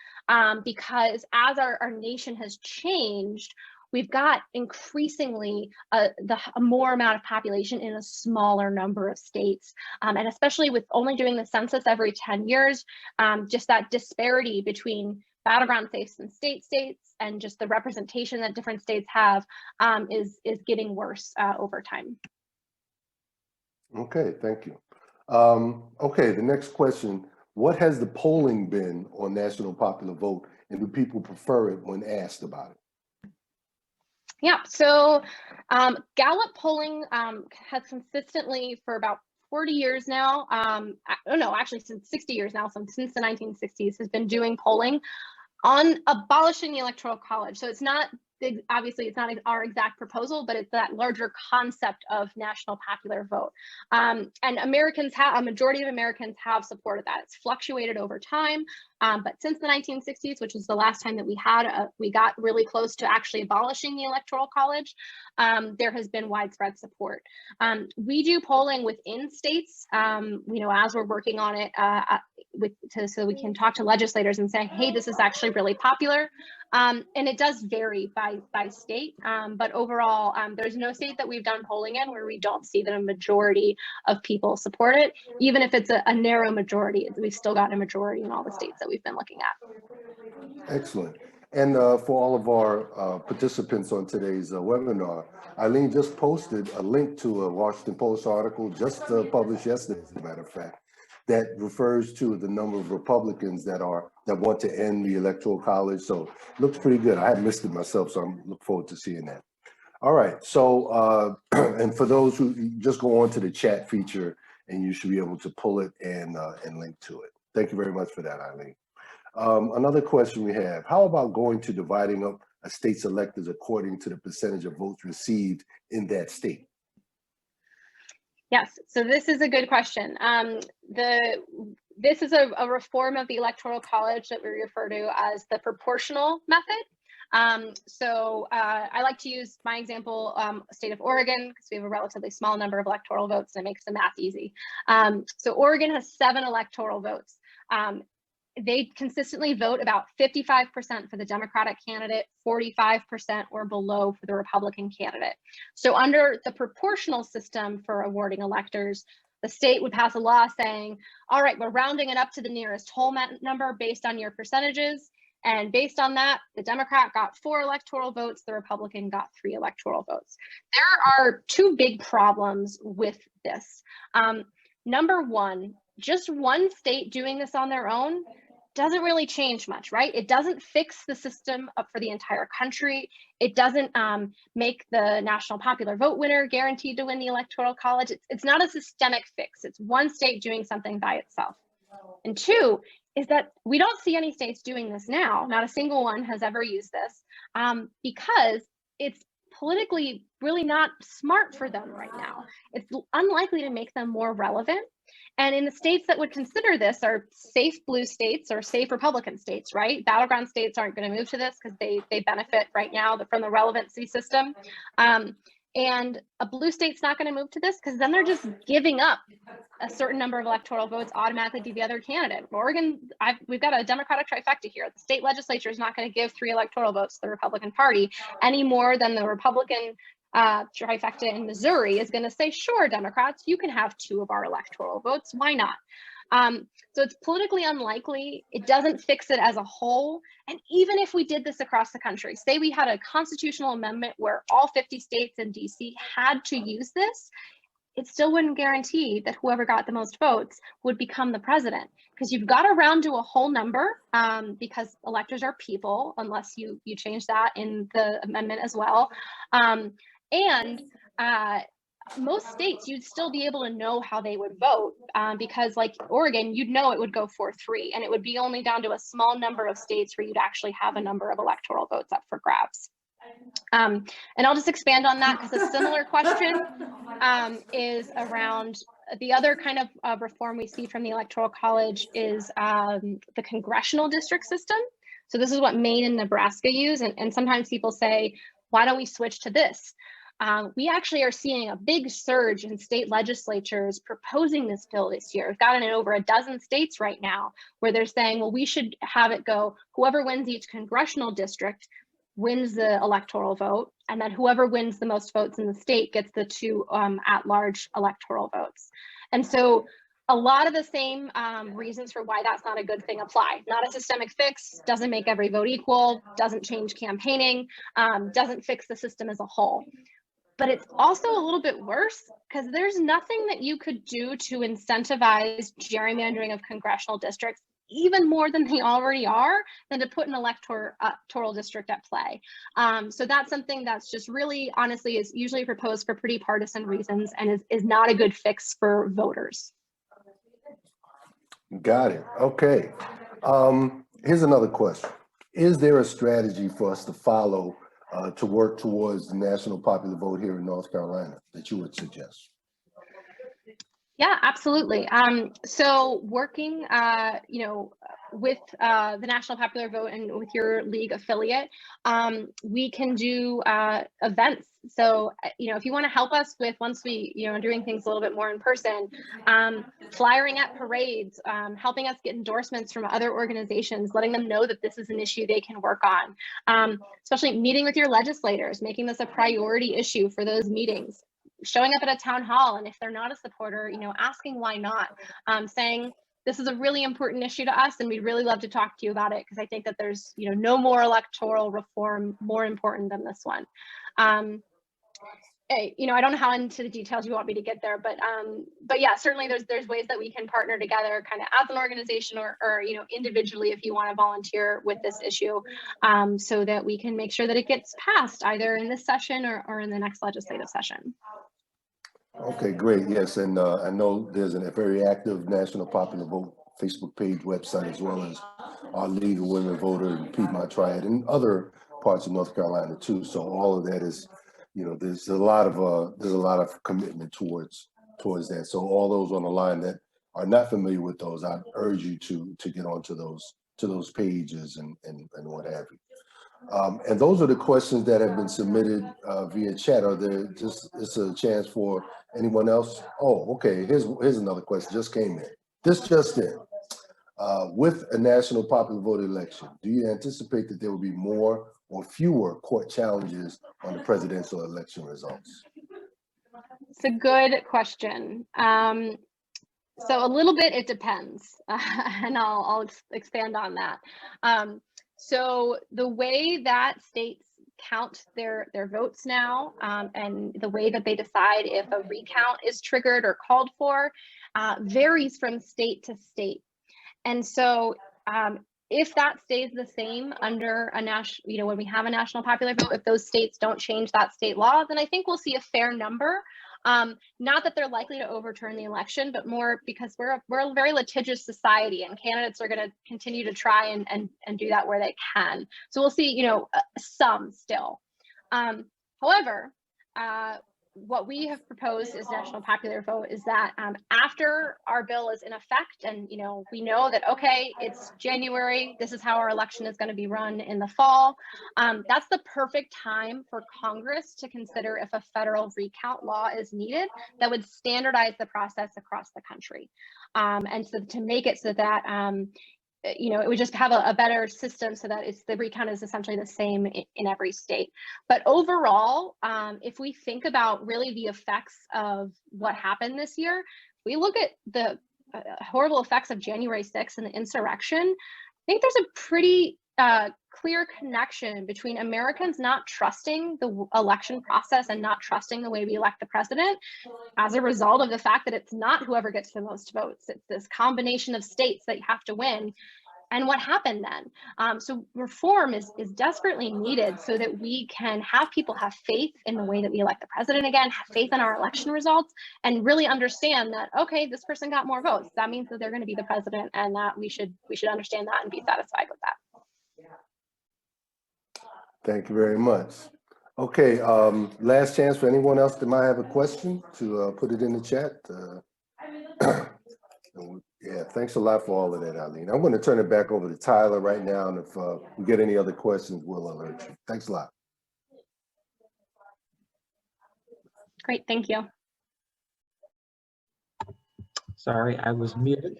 because as our nation has changed, we've got increasingly a more amount of population in a smaller number of states. And especially with only doing the census every 10 years, just that disparity between battleground states and state states and just the representation that different states have is getting worse over time. Okay, thank you. Okay, the next question. What has the polling been on national popular vote, and do people prefer it when asked about it? Yeah, so Gallup polling has consistently for about 40 years now, no, actually since 60 years now, since the 1960s, has been doing polling on abolishing the Electoral College. So it's not, obviously it's not our exact proposal, but it's that larger concept of national popular vote. And Americans have, a majority of Americans have supported that. It's fluctuated over time, but since the 1960s, which was the last time that we got really close to actually abolishing the Electoral College, there has been widespread support. We do polling within states, as we're working on it, so we can talk to legislators and say, hey, this is actually really popular. And it does vary by state, but overall, there's no state that we've done polling in where we don't see that a majority of people support it. Even if it's a narrow majority, we've still got a majority in all the states that we've been looking at. Excellent. And for all of our participants on today's webinar, Eileen just posted a link to a Washington Post article just published yesterday, as a matter of fact, that refers to the number of Republicans that want to end the Electoral College. So looks pretty good. I had missed it myself, so I'm looking forward to seeing that. All right. So and for those who just go on to the chat feature, and you should be able to pull it and link to it. Thank you very much for that, Eileen. Another question we have: how about going to dividing up a state's electors according to the percentage of votes received in that state? Yes, so this is a good question. This is a reform of the Electoral College that we refer to as the proportional method. So I like to use my example, state of Oregon, because we have a relatively small number of electoral votes and it makes the math easy. So Oregon has 7 electoral votes. They consistently vote about 55% for the Democratic candidate, 45% or below for the Republican candidate. So under the proportional system for awarding electors, the state would pass a law saying, all right, we're rounding it up to the nearest whole number based on your percentages. And based on that, the Democrat got 4 electoral votes, the Republican got 3 electoral votes. There are 2 big problems with this. Number one, just one state doing this on their own doesn't really change much, right? It doesn't fix the system up for the entire country. It doesn't make the national popular vote winner guaranteed to win the Electoral College. It's not a systemic fix. It's one state doing something by itself. And 2 is that we don't see any states doing this now. Not a single one has ever used this because it's politically really not smart for them right now. It's unlikely to make them more relevant. And in the states that would consider this are safe blue states or safe Republican states, right? Battleground states aren't going to move to this because they benefit right now from the relevancy system. And a blue state's not going to move to this because then they're just giving up a certain number of electoral votes automatically to the other candidate. Oregon, we've got a Democratic trifecta here. The state legislature is not going to give 3 electoral votes to the Republican Party any more than the Republican trifecta in Missouri is going to say, sure, Democrats, you can have 2 of our electoral votes. Why not? So it's politically unlikely. It doesn't fix it as a whole. And even if we did this across the country, say we had a constitutional amendment where all 50 states and DC had to use this, it still wouldn't guarantee that whoever got the most votes would become the president, because you've got to round to a whole number because electors are people, unless you change that in the amendment as well. Most states, you'd still be able to know how they would vote because like Oregon, you'd know it would go 4-3, and it would be only down to a small number of states where you'd actually have a number of electoral votes up for grabs. And I'll just expand on that because a similar question is around the other kind of reform we see from the Electoral College is the congressional district system. So this is what Maine and Nebraska use. And sometimes people say, why don't we switch to this? We actually are seeing a big surge in state legislatures proposing this bill this year. We've got it in over a dozen states right now where they're saying, well, we should have it go, whoever wins each congressional district wins the electoral vote, and then whoever wins the most votes in the state gets the 2 at-large electoral votes. And so a lot of the same reasons for why that's not a good thing apply. Not a systemic fix, doesn't make every vote equal, doesn't change campaigning, doesn't fix the system as a whole. But it's also a little bit worse because there's nothing that you could do to incentivize gerrymandering of congressional districts even more than they already are, than to put an electoral district at play. So that's something that's just really, honestly, is usually proposed for pretty partisan reasons and is not a good fix for voters. Got it. Okay. Here's another question. Is there a strategy for us to follow to work towards the national popular vote here in North Carolina that you would suggest? Yeah, absolutely. So working, with the National Popular Vote and with your league affiliate, we can do events. So, if you want to help us with, once we, doing things a little bit more in person, flyering at parades, helping us get endorsements from other organizations, letting them know that this is an issue they can work on, especially meeting with your legislators, making this a priority issue for those meetings. Showing up at a town hall, and if they're not a supporter, asking why not, saying this is a really important issue to us and we'd really love to talk to you about it because I think that there's no more electoral reform more important than this one. I don't know how into the details you want me to get there, but yeah, certainly there's ways that we can partner together kind of as an organization or individually if you want to volunteer with this issue, so that we can make sure that it gets passed either in this session or in the next legislative session. Okay, great. Yes, and I know there's a very active National Popular Vote Facebook page, website, as well as our League of Women Voter and Piedmont Triad and other parts of North Carolina too. So all of that is, there's a lot of commitment towards that. So all those on the line that are not familiar with those, I urge you to get onto those pages and what have you. And those are the questions that have been submitted via chat. Are there it's a chance for anyone else? Oh, okay. Here's another question just came in. This just in. With a national popular vote election, do you anticipate that there will be more or fewer court challenges on the presidential election results? It's a good question. So a little bit, it depends, and I'll expand on that. So the way that states count their votes now, and the way that they decide if a recount is triggered or called for, varies from state to state. And so if that stays the same under a national, when we have a national popular vote, if those states don't change that state law, then I think we'll see a fair number. Not that they're likely to overturn the election, but more because we're a very litigious society, and candidates are going to continue to try and do that where they can. So we'll see, some still. However, what we have proposed as national popular vote is that after our bill is in effect, and we know that, okay, it's January, this is how our election is going to be run in the fall, that's the perfect time for Congress to consider if a federal recount law is needed that would standardize the process across the country, and so to make it so that it would just have a better system so that the recount is essentially the same in every state. But overall, if we think about really the effects of what happened this year, we look at the horrible effects of January 6th and the insurrection, I think there's a pretty clear connection between Americans not trusting the election process and not trusting the way we elect the president as a result of the fact that it's not whoever gets the most votes. It's this combination of states that you have to win. And what happened then? So reform is desperately needed so that we can have people have faith in the way that we elect the president again, have faith in our election results, and really understand that, okay, this person got more votes. That means that they're going to be the president, and that we should understand that and be satisfied with that. Thank you very much. Okay, last chance for anyone else that might have a question to put it in the chat. Yeah, thanks a lot for all of that, Eileen. I'm going to turn it back over to Tyler right now, and if we get any other questions, we'll alert you. Thanks a lot. Great, thank you. Sorry, I was muted.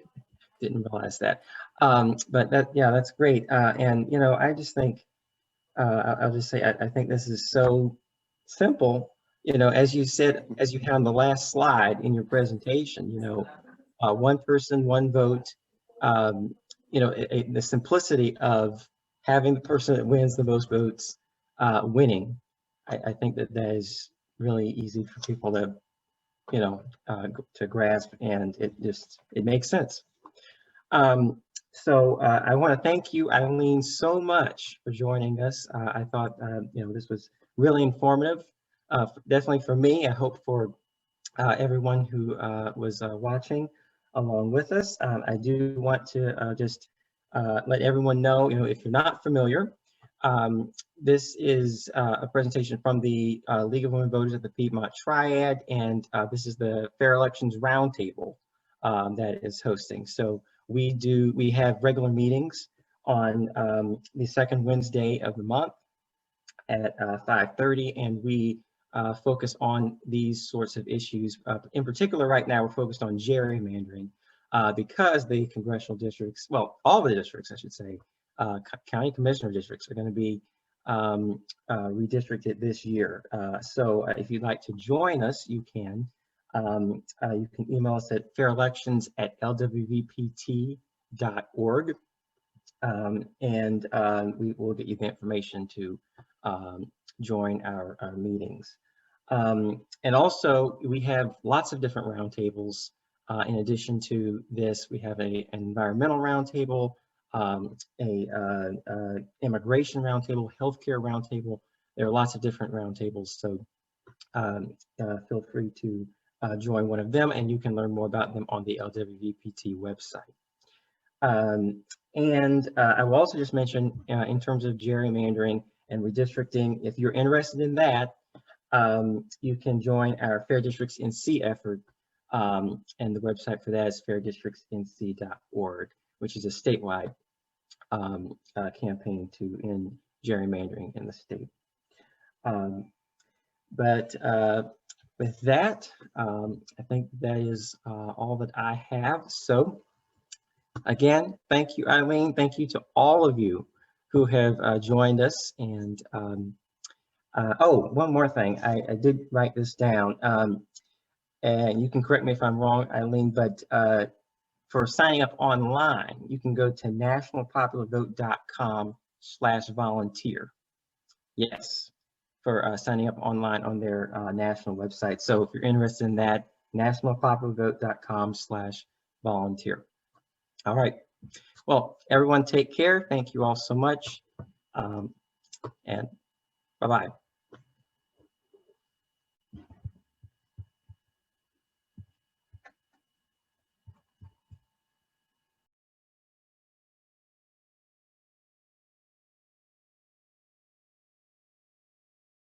Didn't realize that. But that's great. And I just think I'll just say I think this is so simple. As you said, as you had on the last slide in your presentation, one person, one vote. The simplicity of having the person that wins the most votes winning. I think that is really easy for people to to grasp, and it makes sense. So I want to thank you, Eileen, so much for joining us. I thought this was really informative, definitely for me. I hope for everyone who was watching along with us. I do want to just let everyone know, if you're not familiar, this is a presentation from the League of Women Voters at the Piedmont Triad, and this is the Fair Elections Roundtable that is hosting. So we have regular meetings on the second Wednesday of the month at 5:30, and we focus on these sorts of issues. In particular, right now, we're focused on gerrymandering because the congressional districts, well, all the districts, I should say, county commissioner districts are going to be redistricted this year. So if you'd like to join us, you can. You can email us at fairelections@lwvpt.org, and we will get you the information to join our meetings. And also, we have lots of different roundtables. In addition to this, we have an environmental roundtable, immigration roundtable, healthcare roundtable. There are lots of different roundtables, so feel free to join one of them, and you can learn more about them on the LWVPT website. And I will also just mention, in terms of gerrymandering and redistricting, if you're interested in that, you can join our Fair Districts NC effort, and the website for that is fairdistrictsnc.org, which is a statewide campaign to end gerrymandering in the state. But with that, I think that is all that I have. So again, thank you, Eileen. Thank you to all of you who have joined us. And oh, one more thing. I did write this down. And you can correct me if I'm wrong, Eileen, but for signing up online, you can go to nationalpopularvote.com/volunteer. Yes, for signing up online on their national website. So if you're interested in that, nationalpopularvote.com/volunteer. All right. Well, everyone take care. Thank you all so much. And bye-bye.